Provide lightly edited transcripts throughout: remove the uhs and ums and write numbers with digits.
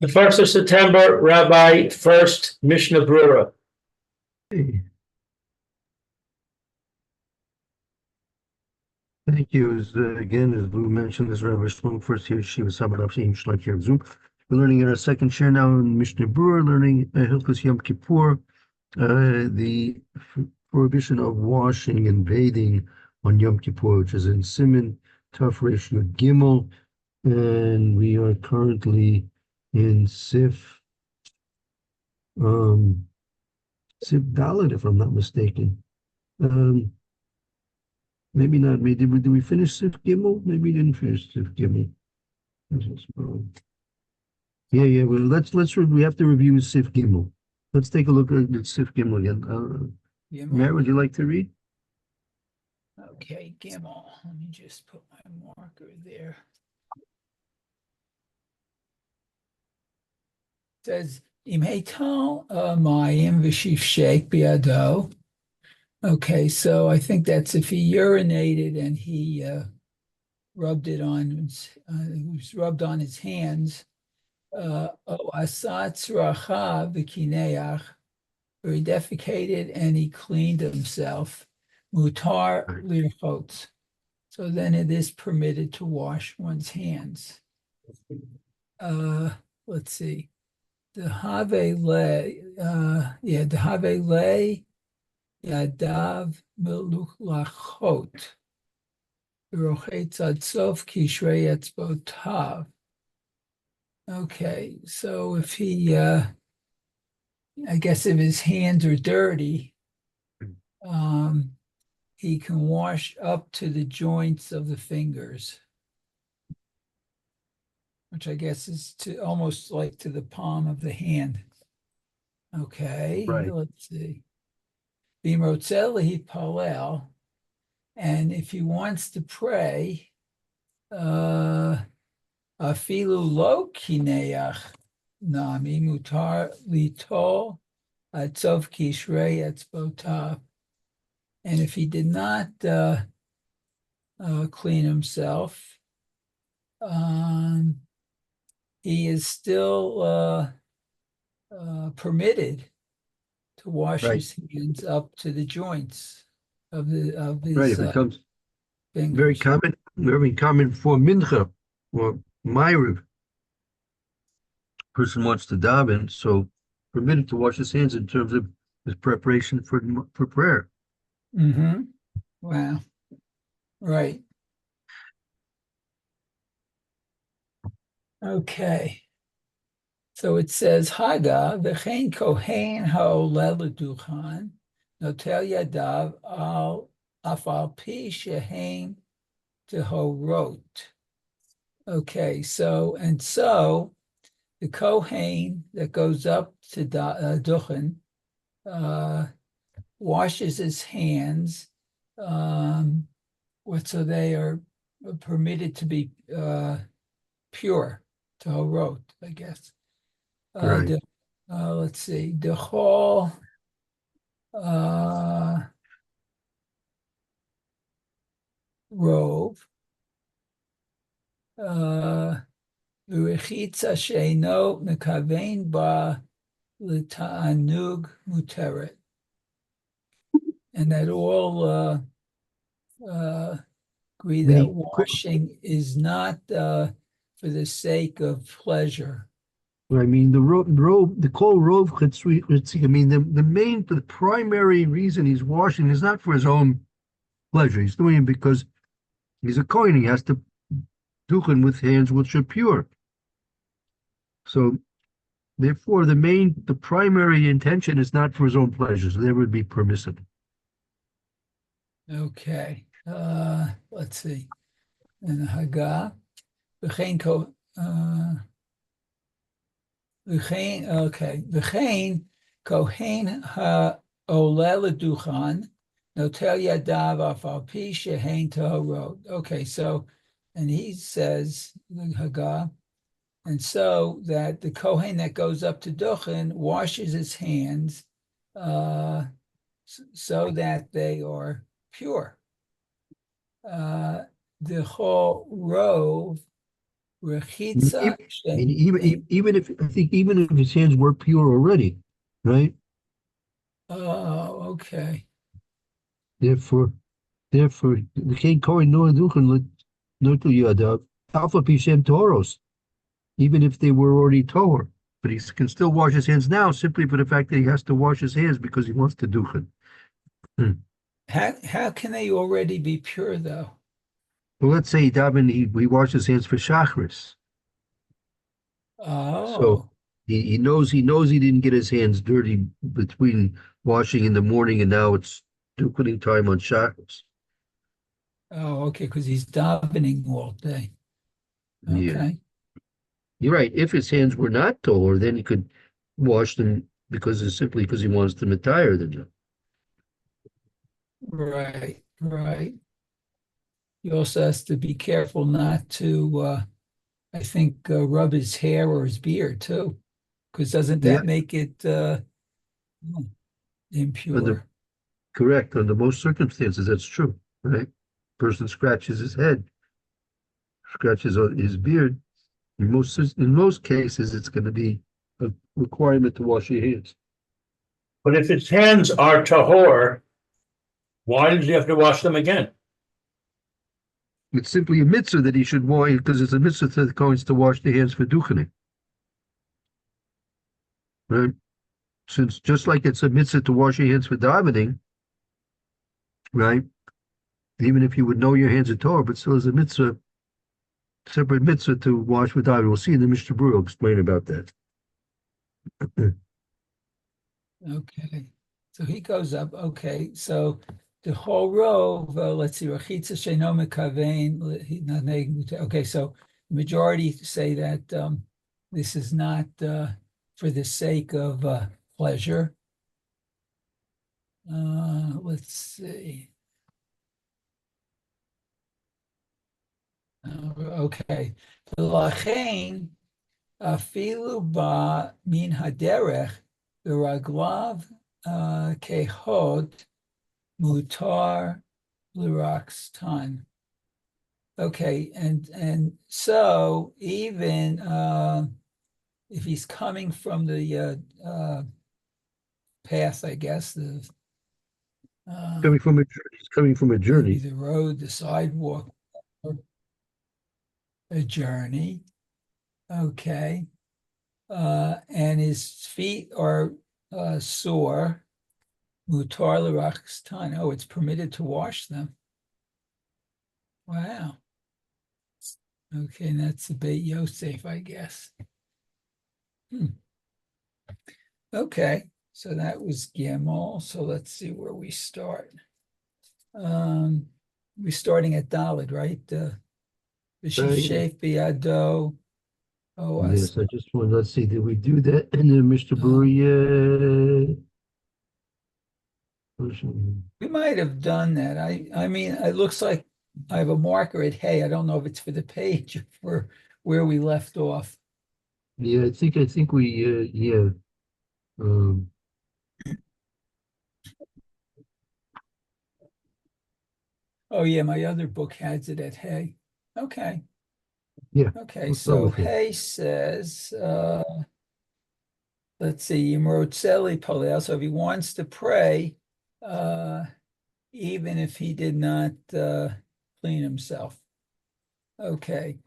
The 1st of September, Rabbi Furst, Mishna Berura. Hey. Thank you. Again, as Lou mentioned, this Rabbi Shlomo Furst here, Shiva Sabbath Shim Shlach here Zoom. We're learning in our second share now in Mishnah Berura, learning Hilchos Yom Kippur, the prohibition of washing and bathing on Yom Kippur, which is in Siman Taf Resh Yud Gimel, and we are currently in Sif Dalet, if I'm not mistaken. Maybe not. Maybe did we finish Sif Gimel? Maybe we didn't finish Sif Gimel. Yeah. Well, we have to review Sif Gimel. Let's take a look at Sif Gimel again. Matt, would you like to read? Okay, Gimel. Let me just put my marker there. It says Im heital mayim v'shif sheik biado. Okay, so I think that's if he urinated and he rubbed it on, it was rubbed on his hands. Asat racha v'kineach, or he defecated and he cleaned himself. Mutar lirchot. So then it is permitted to wash one's hands. Let's see. The have le, Yadav Meluchlachot. Rochetz Adsof Kishrei Etzbotav. Okay, so if he, I guess if his hands are dirty, he can wash up to the joints of the fingers, which I guess is to almost like to the palm of the hand. Okay, right. Let's see. Bimrotzel palel, and if he wants to pray, afilu lo kineach nami mutar litol atzov kishrei etzbotav, and if he did not clean himself, he is still permitted to wash his hands up to the joints of his right. It becomes fingers. very common for mincha or ma'ariv. Person wants to daven, so permitted to wash his hands in terms of his preparation for prayer. Mm-hmm. Wow. Right. Okay. So it says, Haga, v'chein kohen ha'oleh l'duchan, notel yadav al afal pi shehein tehorot. Okay, so the kohen that goes up to duchen washes his hands, so they are permitted to be pure, tehorot, I guess. Right. Let's see. The whole rove. V'rechitza sheino mekavein ba l'ta'anug muteret. And that all agree that washing is not for the sake of pleasure. I mean, the kol rov chetzui. I mean, the primary reason he's washing is not for his own pleasure. He's doing it because he's a kohen. He has to duchen with hands which are pure. So, therefore, the primary intention is not for his own pleasure. So, that would be permissible. Okay. Let's see. And Haga, v'chein v'chein kohen ha'oleh l'duchan notel yadav afal pi shehein tehorot. Okay, so, and he says, Haga, and so that the kohen that goes up to duchen washes his hands so that they are pure. The whole rove Rechitza. Even if I think even if his hands were pure already, right? Oh, okay. Therefore, the king Kohen no Duchen no to Yadav Alpha Pishem Toros, even if they were already Torah. But he can still wash his hands now simply for the fact that he has to wash his hands because he wants to Duchen. How can they already be pure though? Well, let's say he washed his hands for Shachris. So Oh, he knows he didn't get his hands dirty between washing in the morning and now it's putting time on Shachris. okay, because he's davening all day. Yeah. Okay. You're right. If his hands were not Torah, then he could wash them because it's simply because he wants them to tire them. Right, right. He also has to be careful not to, I think, rub his hair or his beard too, because doesn't Yeah, that make it under impure? correct. Under most circumstances, that's true, right? Person scratches his head, scratches his beard. In most cases, it's going to be a requirement to wash your hands. But if his hands are tahor, why does he have to wash them again? It's simply a mitzvah that he should wash because it's a mitzvah to the Kohen to wash their hands for duchening, right? Since just like it's a mitzvah to wash your hands for davening, right? Even if you would know your hands are Torah, but still is a mitzvah, separate mitzvah to wash with davening. We'll see in the Mishnah Berura, explain about that. Okay. So he goes up. Okay. So the whole row, let's see, Rachitza Sheino Mekavein. Okay. So the majority say that this is not for the sake of pleasure. Let's see. Okay. L'chein afilu ba min haderech v'raglav kehod mutar l'rakstan. Okay, and so even if he's coming from the path, I guess the Coming from a journey, he's coming from a maybe journey. the road, the sidewalk, or a journey. Okay. And his feet are sore. Mutar l'rakstan. Oh, it's permitted to wash them. Wow. Okay, and that's the Beit Yosef, I guess. Okay, so that was Gimel. So let's see where we start. We're starting at Daled, right? V'shifshef biyado. Oh, Yes, I just want, let's see, did we do that in the Mishnah Berura? we might have done that. I mean, it looks like I have a marker at Hay. I don't know if it's for the page or for where we left off. Yeah, I think we, yeah. Oh yeah, my other book has it at Hay. Okay. Yeah, Okay, we'll start so with it. Hay says, let's see, Yimrotzeli Palel. So if he wants to pray, even if he did not clean himself. Okay.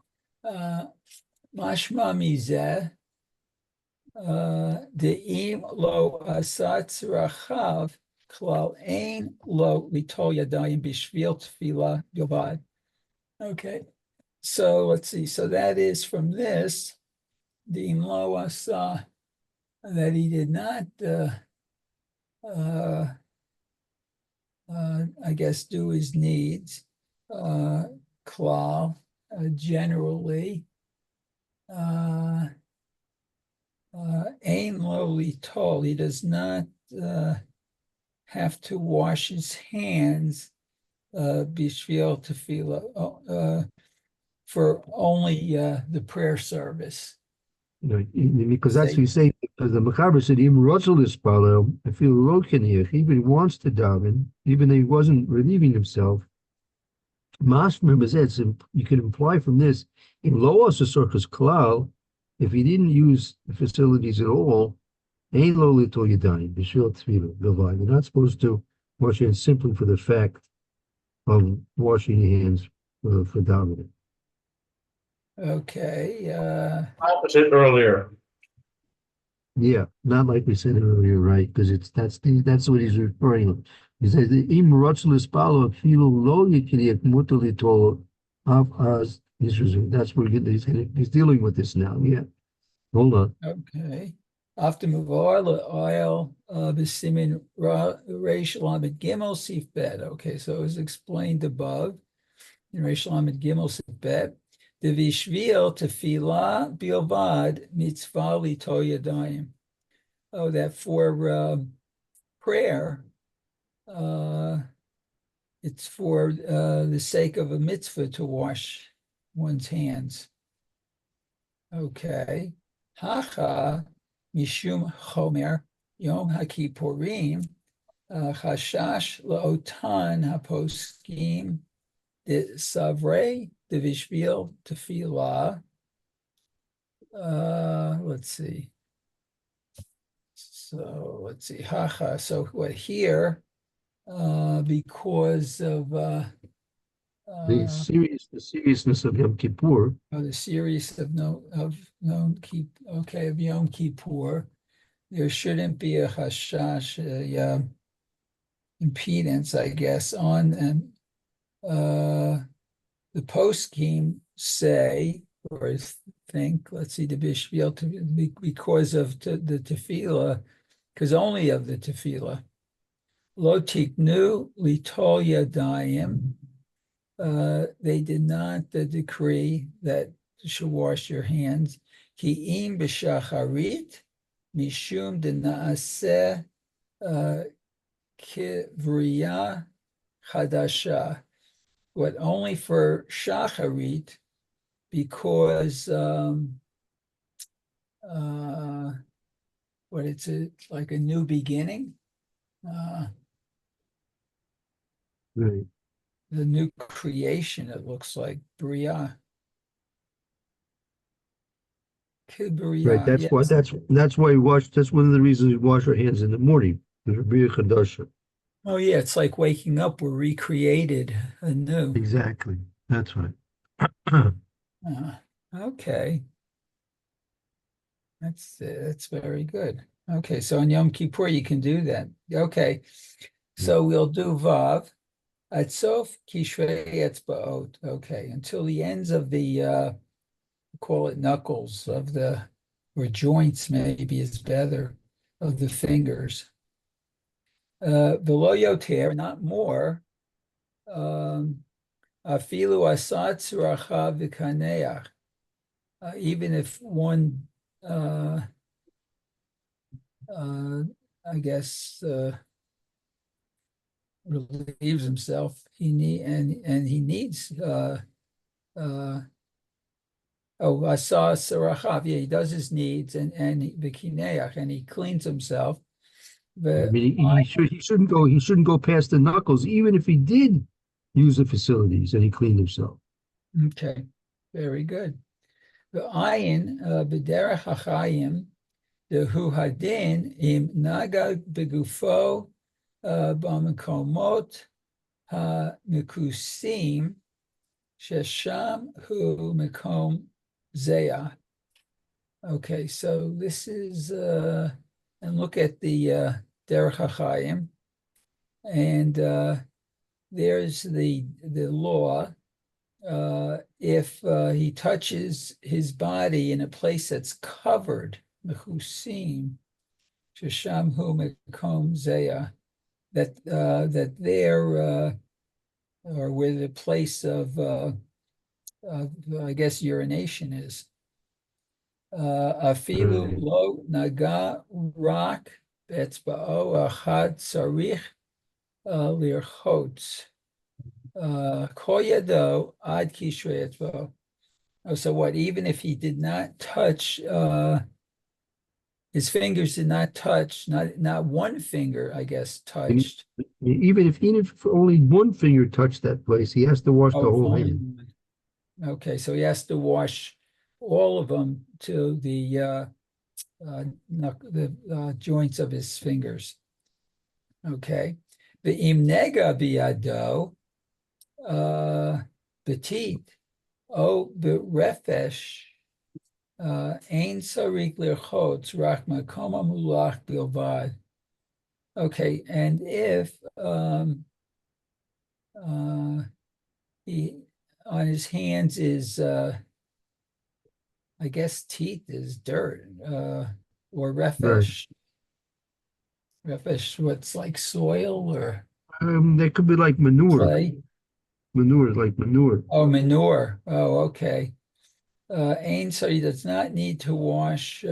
Mashma mizeh. De'im lo asatz rachav klal ein lo litol yadayim bishvil tefillah yovad. Okay, so let's see. So that is from this, De'im lo asa, that he did not, I guess, do his needs. Klal, generally. Ein lo litol, he does not have to wash his hands bishvil tefillah for only the prayer service. Because that's what you say, because the Mechaber said, even Russell is Palel, I feel low here, even he wants to daven, even though he wasn't relieving himself, Mashma Bezetz, you can imply from this, in Loas Circus Klal, if he didn't use the facilities at all, Ein Lo Litol Yadayim, B'Shvil Tefillah, Bilvad. You're not supposed to wash your hands simply for the fact of washing your hands for davening. Okay. Opposite earlier. Yeah, not like we said earlier, right? Because that's what he's referring to. He says the im rotzlis filo lo yikriyak mutalitol of as that's where he's dealing with this now. Yeah, hold on. Okay. After Muvar oil b'simin reish lamed gimel sif bet. Okay, so it was explained above in reish lamed gimel sif bet. The vishvil tefillah bilvad mitzvah lito yadayim. Oh, that for prayer, it's for the sake of a mitzvah to wash one's hands. Okay. Hacha mishum chomer yom hakippurim chashash laotan haposkim de savrei de vishvil tefillah. Let's see. So let's see. Hacha. So what here? Because of The seriousness of Yom Kippur. the series of Yom Kippur, there shouldn't be a hashash, impedance, I guess, on and the poskim say or think. Let's see, the bishvil because of the tefillah, because only of the tefillah. Lo tiknu litol yadayim. They did not decree that you should wash your hands. Ki im b'shacharit mishum denaaseh kivriya chadasha. But only for shacharit, because it's like a new beginning. Right. The new creation, it looks like Bria. Right. That's yes. why we wash. That's one of the reasons we wash our hands in the morning. There's Bria Chadasha. Oh yeah, it's like waking up. We're recreated anew. Exactly. That's right. Okay, that's very good. Okay, so on Yom Kippur you can do that. Okay, so we'll do Vav. Atzof Kishrei Etzbaot. Okay, until the ends of the call it knuckles of the, or joints maybe is better, of the fingers. Velo yoter, not more. Afilu asat suracha v'kaneach. Even if one, I guess, relieves himself, he needs. I saw Sarachav. Yeah, he does his needs and Vikineach, and he cleans himself. I mean, he shouldn't go past the knuckles, even if he did use the facilities and he cleaned himself. Okay, very good. The ayin b'derech hachayim dehu hadin im naga begufo b'makomot ha-mekusim shesham hu mekom zeya. Okay, so this is and look at the derech hachayim, and there's the law. If he touches his body in a place that's covered, mechusim, shesham hu mekom zeya, that there, or where the place of I guess urination is. Afilu lo naga rak betzba'o achad sarich lirchotz. Koyado ad kishrei etzbo. Oh, so what? Even if he did not touch His fingers did not touch, not one finger, I guess, And touched. even if only one finger touched that place, he has to wash the Oh, whole hand. fine. Okay, so he has to wash all of them to the joints of his fingers. Okay. The imnega biado, the teeth, oh, the refesh, ein sarik lirchotz rach makom hamulach bilvad. Okay, and if he on his hands is I guess teeth is dirt, or Right. refesh. Refesh, what's like soil or That could be like manure. clay? Manure, like manure. Oh, manure. Oh, okay. Ain, so he does not need to wash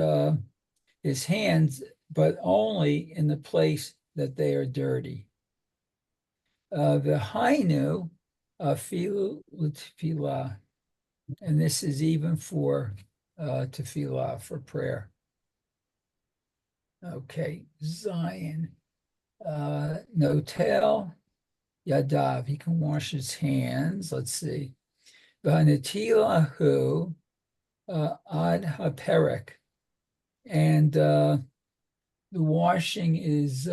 his hands, but only in the place that they are dirty. The hainu, filu tefillah, and this is even for tefillah, for prayer. Okay, Zion. Notel Yadav, he can wash his hands. Let's see. Vanatilahu ad haperek. And the washing is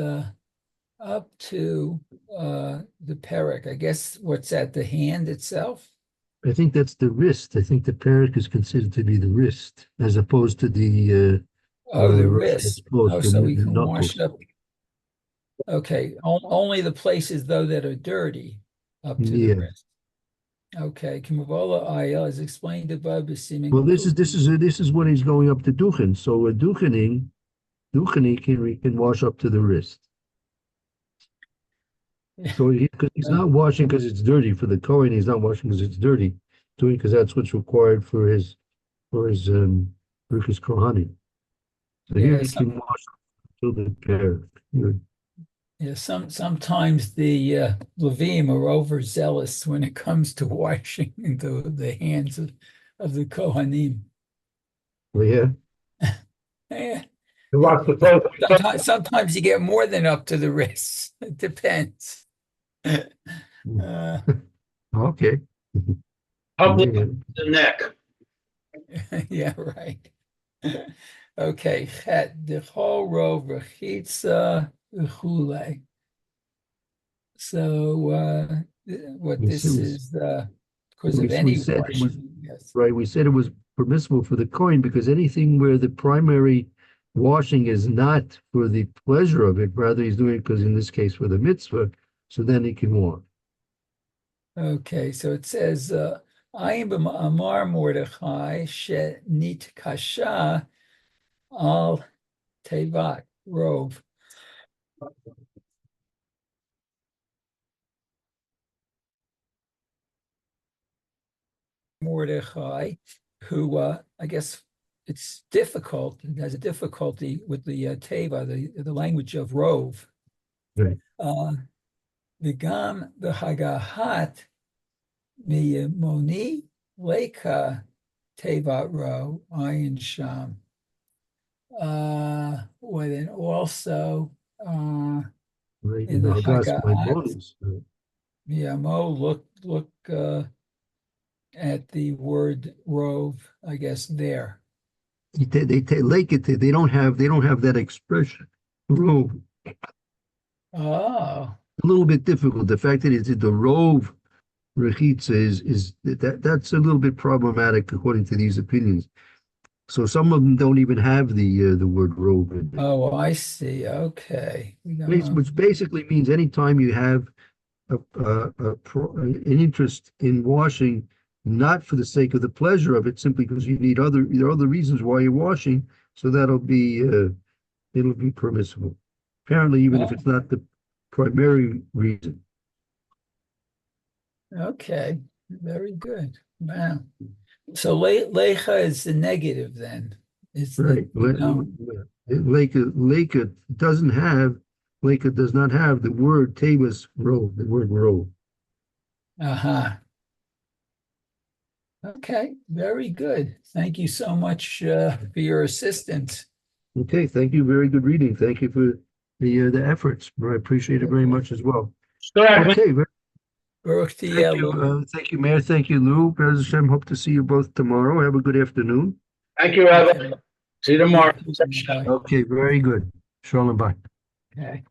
up to the perek. I guess what's that, the hand itself? I think that's the wrist. I think the perik is considered to be the wrist, as opposed to the Oh, the Rosh wrist. Hashanah, Oh, so we the can wash knuckles. it up. Okay, only the places though that are dirty up to the Yeah. wrist. Okay, Kimavola Ayah is explained above as seeming. Well, this is when he's going up to duchen. So a duchening can wash up to the wrist. So because he's not washing because it's dirty for the Kohen, he's not washing because it's dirty, doing because that's what's required for his Birkas Kohanim. So here Yeah, he can wash to the pair. yeah. Sometimes the Levim are overzealous when it comes to washing the hands of the Kohanim. Well, yeah. Yeah. You wash the clothes. Sometimes you get more than up to the wrists. It depends. Uh, Okay. How Yeah. about the neck? yeah, right. Okay, chet dechol rov rechitza uchule. So what We this said, is because of we any said it was washing, yes. right. We said it was permissible for the Kohen because anything where the primary washing is not for the pleasure of it, rather he's doing it because in this case for the mitzvah, so then he can wash. Okay, so it says Ayin b'ma'amar Mordechai she'nit kasha al tevat rov. Mordechai, who I guess it's difficult, it has a difficulty with the teva, the language of rov. Right. The gam the hagahat miyamoni leka tevat ro ayin sham. Well, then also Right. in In the the Hagas hagahat, Maimonis. Mo look at the word rov, I guess there. They don't have that expression. Rove. Oh, A little bit difficult. The fact that it's the rove rechitza is that's a little bit problematic according to these opinions. So some of them don't even have the word rove in it. oh, I see. Okay. Which basically means anytime you have an interest in washing, not for the sake of the pleasure of it, simply because there are other reasons why you're washing, so it'll be permissible. Apparently, even if it's not the primary reason. Okay, very good. Wow. So lecha is the negative then. It's Right. Leica does not have the word tabas roll, the word roll. Uh-huh. Okay, very good. Thank you so much for your assistance. Okay, thank you. Very good reading. Thank you for the efforts. I appreciate it very much as well. Start. Okay, Baruch thank Tiyeh, you. Lou. Thank you, Mayor. Thank you, Lou. Bez Hashem, hope to see you both tomorrow. Have a good afternoon. Thank you, Rabbi. Okay. See you tomorrow. Bye. Okay, very good. Shalom, bye. Okay.